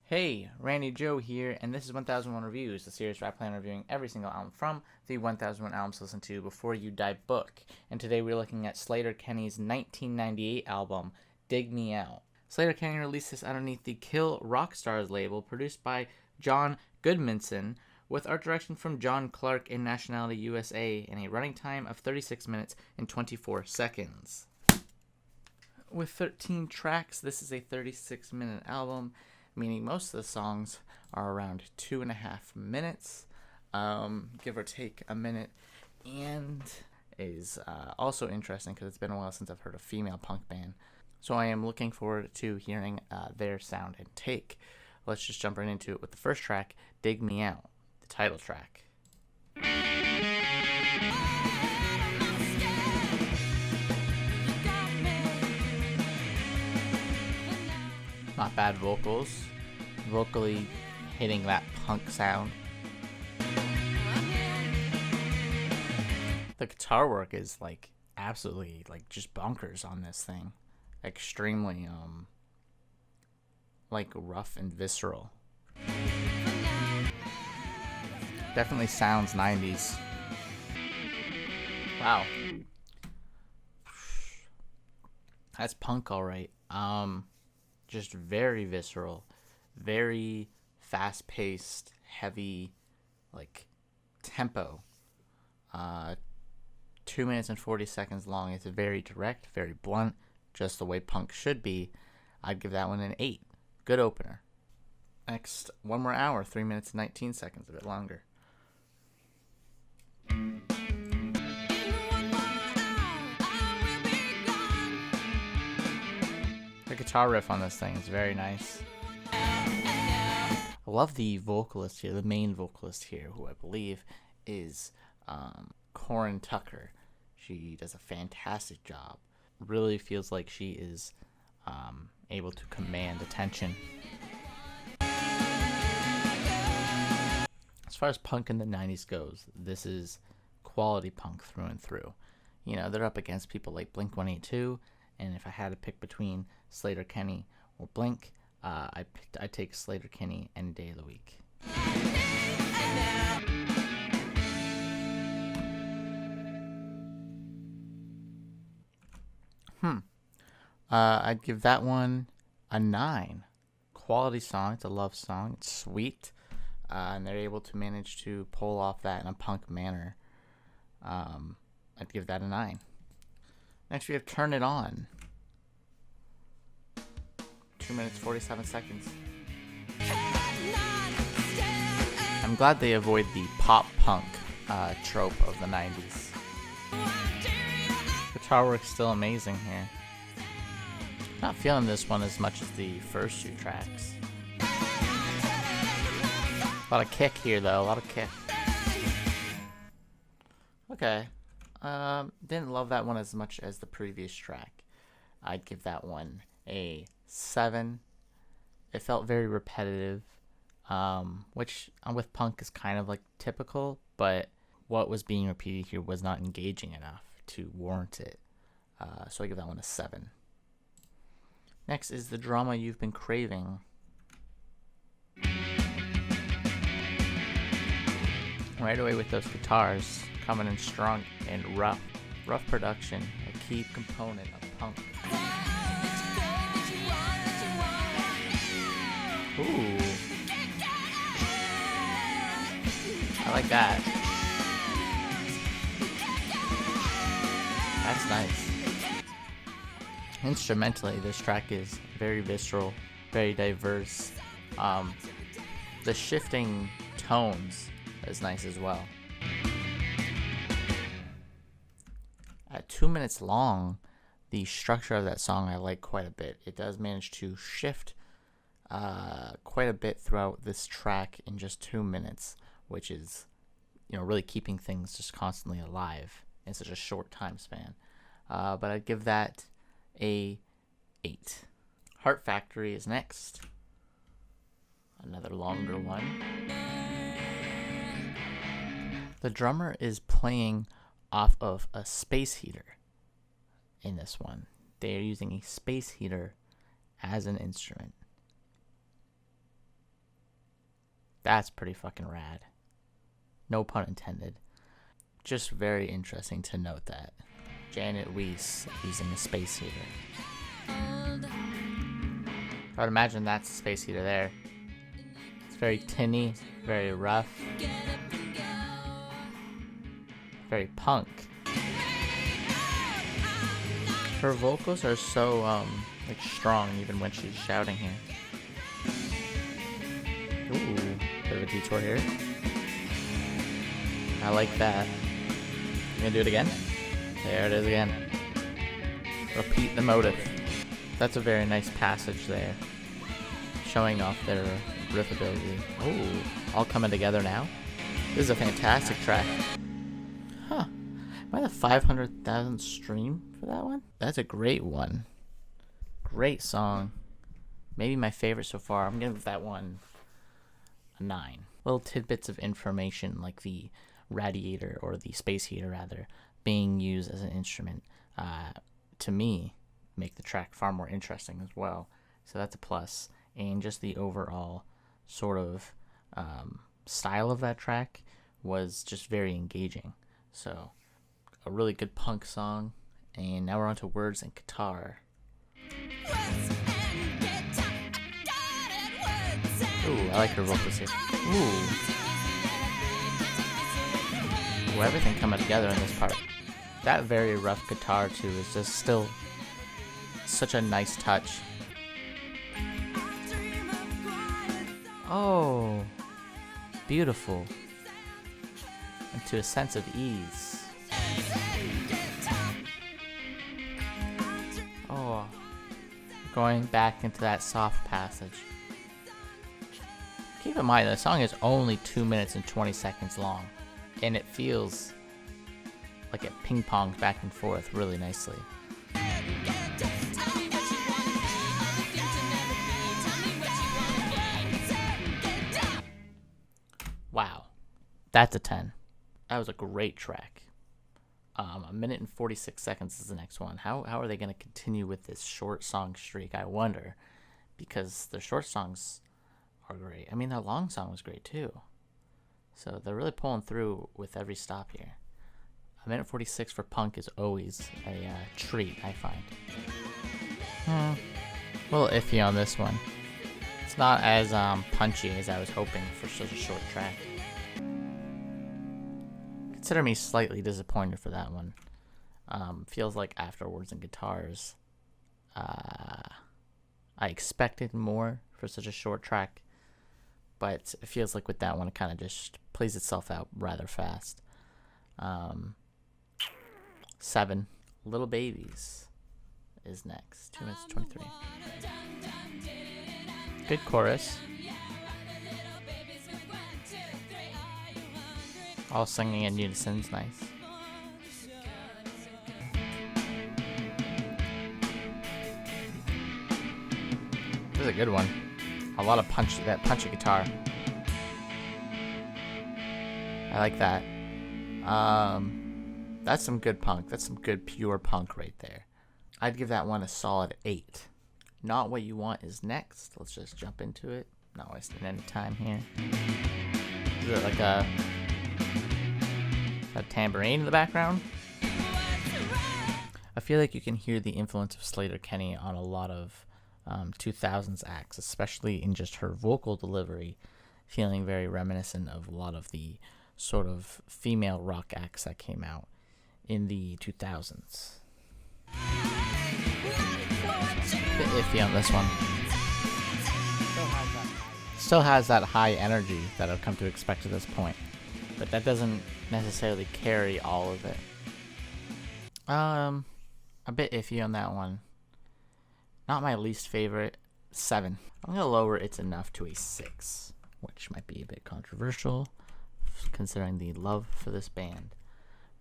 Hey, Randy Joe here, and this is 1001 Reviews, the series where I plan on reviewing every single album from the 1001 Albums to Listen to Before You Die book. And today we're looking at Sleater-Kinney's 1998 album, Dig Me Out. Sleater-Kinney released this underneath the Kill Rock Stars label, produced by John Goodmanson, with art direction from John Clark and Nationality USA, and a running time of 36 minutes and 24 seconds. With 13 tracks, this is a 36-minute album, meaning most of the songs are around 2.5 minutes, give or take a minute, and is also interesting because it's been a while since I've heard a female punk band. So I am looking forward to hearing their sound and take. Let's just jump right into it with the first track, Dig Me Out, the title track. Not bad vocals, vocally hitting that punk sound. The guitar work is absolutely just bonkers on this thing. Extremely rough and visceral. Definitely sounds 90s. Wow. That's punk alright. Just very visceral, very fast-paced, heavy, tempo. 2 minutes and 40 seconds long. It's very direct, very blunt, just the way punk should be. I'd give that one an 8. Good opener. Next, One More Hour, 3 minutes and 19 seconds, a bit longer. The guitar riff on this thing is very nice. I love the vocalist here, the main vocalist here, who I believe is Corin Tucker. She does a fantastic job. Really feels like she is able to command attention. As far as punk in the 90s goes, this is quality punk through and through. You know, they're up against people like Blink-182, and if I had to pick between Sleater-Kinney or Blink, I'd take Sleater-Kinney any day of the week. I'd give that one a 9. Quality song. It's a love song. It's sweet. And they're able to manage to pull off that in a punk manner. I'd give that a 9. Next we have Turn It On. 2 minutes, 47 seconds. I'm glad they avoid the pop-punk trope of the 90s. Guitar work's still amazing here. Not feeling this one as much as the first 2 tracks. A lot of kick here, though. A lot of kick. Okay. Didn't love that one as much as the previous track. I'd give that one a 7. It felt very repetitive, which with punk is kind of typical, but what was being repeated here was not engaging enough to warrant it. So I give that one a 7. Next is The Drama You've Been Craving. Right away with those guitars coming in strong and rough. Rough production, a key component of punk. Ooh. I like that. That's nice. Instrumentally, this track is very visceral, very diverse. The shifting tones is nice as well. At 2 minutes long, the structure of that song I like quite a bit. It does manage to shift quite a bit throughout this track in just 2 minutes, which is, really keeping things just constantly alive in such a short time span. But I'd give that a 8. Heart Factory is next. Another longer one. The drummer is playing off of a space heater in this one. They are using a space heater as an instrument. That's pretty fucking rad. No pun intended. Just very interesting to note that. Janet Weiss using a space heater. I would imagine that's a space heater there. It's very tinny, very rough, very punk. Her vocals are so like strong even when she's shouting here. Ooh, bit of a detour here. I like that. You gonna do it again? There it is again. Repeat the motive. That's a very nice passage there, showing off their riff ability. Oh, all coming together now. This is a fantastic track. Huh. Am I the 500,000th stream for that one? That's a great one. Great song. Maybe my favorite so far. I'm gonna give that one a 9. Little tidbits of information like the radiator, or the space heater rather, being used as an instrument, to me, make the track far more interesting as well. So that's a plus. And just the overall sort of style of that track was just very engaging. So a really good punk song. And now we're on to words and guitar. Ooh, I like her vocals here. Ooh, everything coming together in this part. That very rough guitar too is just still such a nice touch. Oh, beautiful. And to a sense of ease. Oh, going back into that soft passage. Keep in mind, the song is only 2 minutes and 20 seconds long, and it feels like it ping-pongs back and forth really nicely. Wow, that's a 10. That was a great track. 1 minute and 46 seconds is the next one. How are they going to continue with this short song streak, I wonder? Because their short songs are great. I mean, their long song was great too. So they're really pulling through with every stop here. 1 minute 46 for punk is always a treat, I find. A little iffy on this one. It's not as punchy as I was hoping for such a short track. Consider me slightly disappointed for that one. Feels like afterwards and guitars, I expected more for such a short track, but it feels like with that one it kind of just plays itself out rather fast. 7. Little Babies is next. 2 minutes 23. Good chorus. All singing in unison's nice. This is a good one. A lot of punch, that punchy guitar. I like that. That's some good punk. That's some good pure punk right there. I'd give that one a solid 8. Not What You Want is next. Let's just jump into it. Not wasting any time here. Is it like a tambourine in the background? I feel like you can hear the influence of Sleater-Kinney on a lot of 2000s acts, especially in just her vocal delivery, feeling very reminiscent of a lot of the sort of female rock acts that came out in the 2000s. A bit iffy on this one. Still has that high energy that I've come to expect at this point, but that doesn't necessarily carry all of it. A bit iffy on that one. Not my least favorite. 7. I'm gonna lower It's Enough to a 6, which might be a bit controversial considering the love for this band,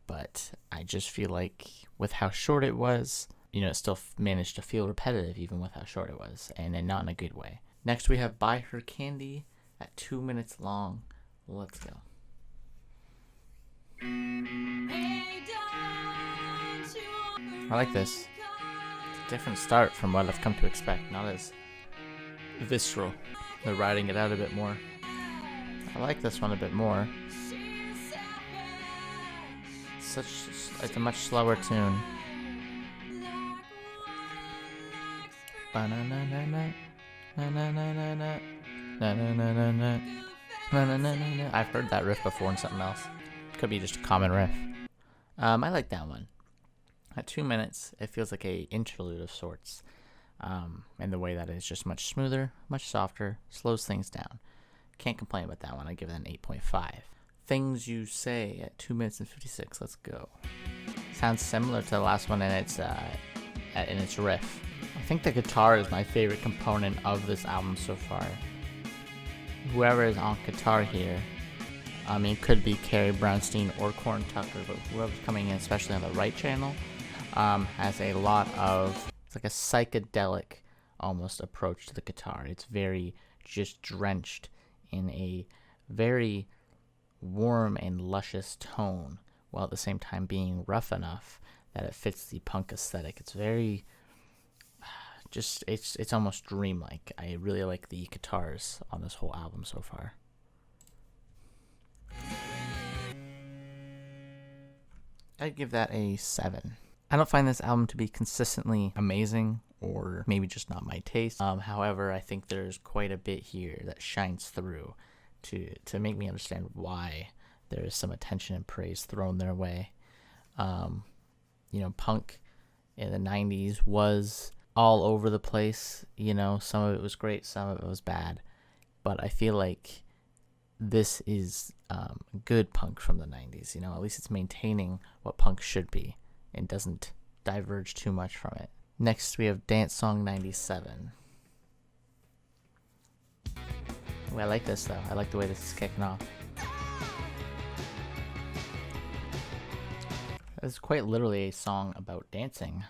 but I just feel like with how short it was, you know, it still managed to feel repetitive even with how short it was, and not in a good way. Next we have Buy Her Candy at 2 minutes long. Let's go. I like this. It's a different start from what I've come to expect. Not as visceral. They're riding it out a bit more. I like this one a bit more. It's a much slower tune. I've heard that riff before in something else. Could be just a common riff. I like that one. At 2 minutes, it feels like a interlude of sorts. In the way that it's just much smoother, much softer, slows things down. Can't complain about that one. I give it an 8.5. Things You Say at 2 minutes and 56. Let's go. Sounds similar to the last one in its riff. I think the guitar is my favorite component of this album so far. Whoever is on guitar here, it could be Carrie Brownstein or Corn Tucker, but whoever's coming in, especially on the right channel, has a lot of, it's like a psychedelic almost approach to the guitar. It's very just drenched in a very warm and luscious tone, while at the same time being rough enough that it fits the punk aesthetic. It's very it's almost dreamlike. I really like the guitars on this whole album so far. I'd give that a 7. I don't find this album to be consistently amazing, or maybe just not my taste. However, I think there's quite a bit here that shines through to make me understand why there is some attention and praise thrown their way. Punk in the 90s was all over the place. Some of it was great, some of it was bad. But I feel like this is good punk from the 90s. At least it's maintaining what punk should be and doesn't diverge too much from it. Next, we have Dance Song 97. I like this, though. I like the way this is kicking off. It's quite literally a song about dancing,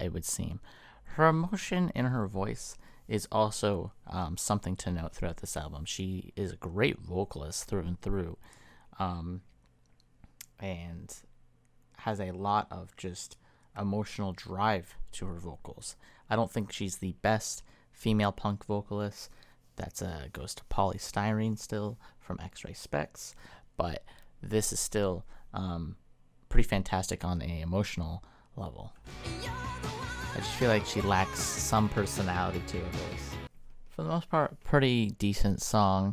it would seem. Her emotion in her voice is also something to note throughout this album. She is a great vocalist through and through, and has a lot of just emotional drive to her vocals. I don't think she's the best female punk vocalist. That goes to Polly Styrene still from X-Ray Specs, but this is still pretty fantastic on an emotional level. I just feel like she lacks some personality to her voice. For the most part, pretty decent song.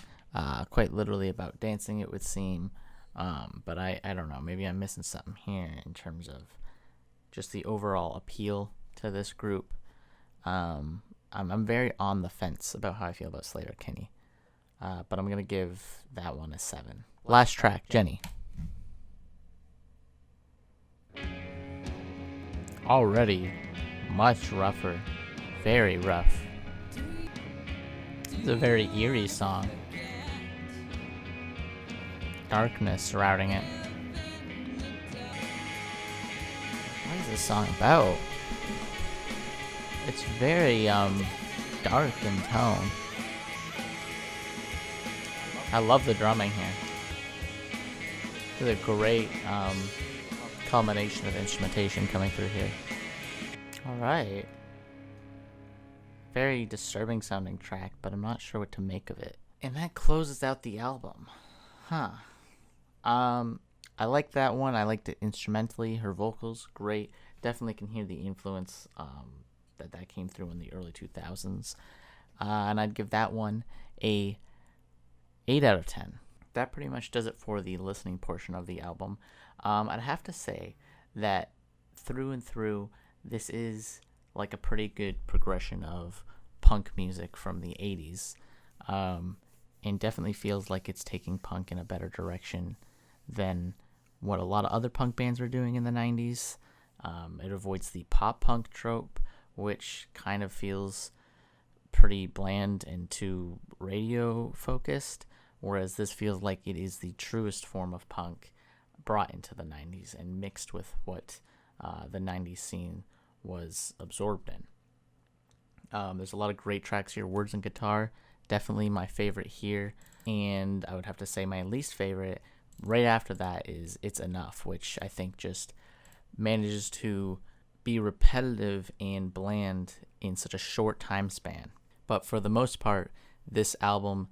Quite literally about dancing, it would seem. But I don't know. Maybe I'm missing something here in terms of just the overall appeal to this group. I'm very on the fence about how I feel about Sleater-Kinney. But I'm going to give that one a 7. Last track, Jenny. Already much rougher. Very rough. It's a very eerie song. Darkness surrounding it. What is this song about? It's very dark in tone. I love the drumming here. It's a great culmination of instrumentation coming through here. Alright. Very disturbing sounding track, but I'm not sure what to make of it. And that closes out the album. I like that one. I liked it instrumentally. Her vocals, great. Definitely can hear the influence that came through in the early 2000s. And I'd give that one a 8 out of 10. That pretty much does it for the listening portion of the album. I'd have to say that through and through, this is like a pretty good progression of punk music from the 80s. And definitely feels like it's taking punk in a better direction than what a lot of other punk bands were doing in the 90s. It avoids the pop punk trope, which kind of feels pretty bland and too radio focused, whereas this feels like it is the truest form of punk brought into the 90s and mixed with what the 90s scene was absorbed in. There's a lot of great tracks here. Words and Guitar, definitely my favorite here. And I would have to say my least favorite right after that is It's Enough, which I think just manages to be repetitive and bland in such a short time span. But for the most part, this album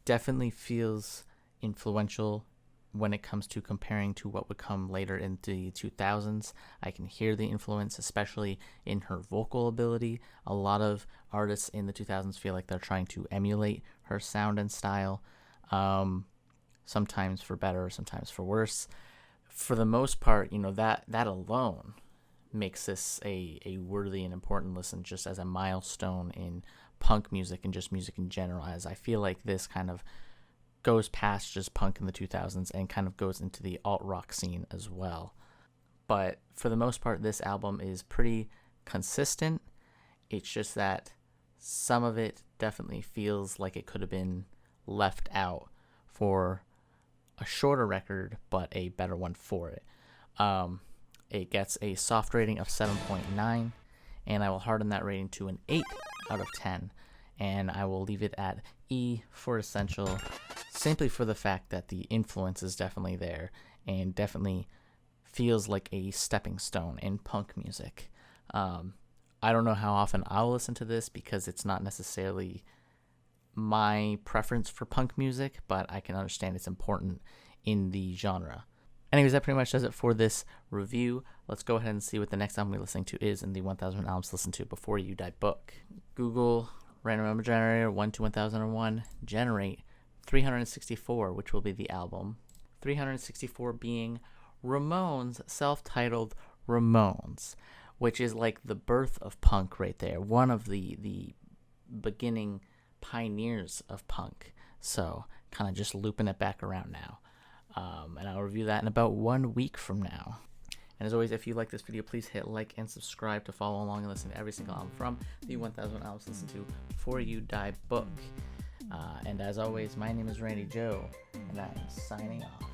Definitely feels influential when it comes to comparing to what would come later in the 2000s. I can hear the influence, especially in her vocal ability. A lot of artists in the 2000s feel like they're trying to emulate her sound and style, sometimes for better, sometimes for worse. For the most part, that alone makes this a worthy and important listen, just as a milestone in punk music and just music in general, as I feel like this kind of goes past just punk in the 2000s and kind of goes into the alt-rock scene as well. But for the most part, this album is pretty consistent. It's just that some of it definitely feels like it could have been left out for a shorter record, but a better one for it. It gets a soft rating of 7.9, and I will harden that rating to an 8 out of 10, and I will leave it at E for essential, simply for the fact that the influence is definitely there and definitely feels like a stepping stone in punk music. I don't know how often I'll listen to this because it's not necessarily my preference for punk music, but I can understand it's important in the genre. Anyways, that pretty much does it for this review. Let's go ahead and see what the next album we're listening to is in the 1000 albums to listen to before you die book. Google random number generator 1 to 1001, generate 364, which will be the album. 364 being Ramones' self-titled Ramones, which is like the birth of punk right there. One of the beginning pioneers of punk. So kind of just looping it back around now. And I'll review that in about 1 week from now. And as always, if you like this video, please hit like and subscribe to follow along and listen to every single album from the 1000 albums to listen to before you die book. And as always, my name is Randy Joe, and I am signing off.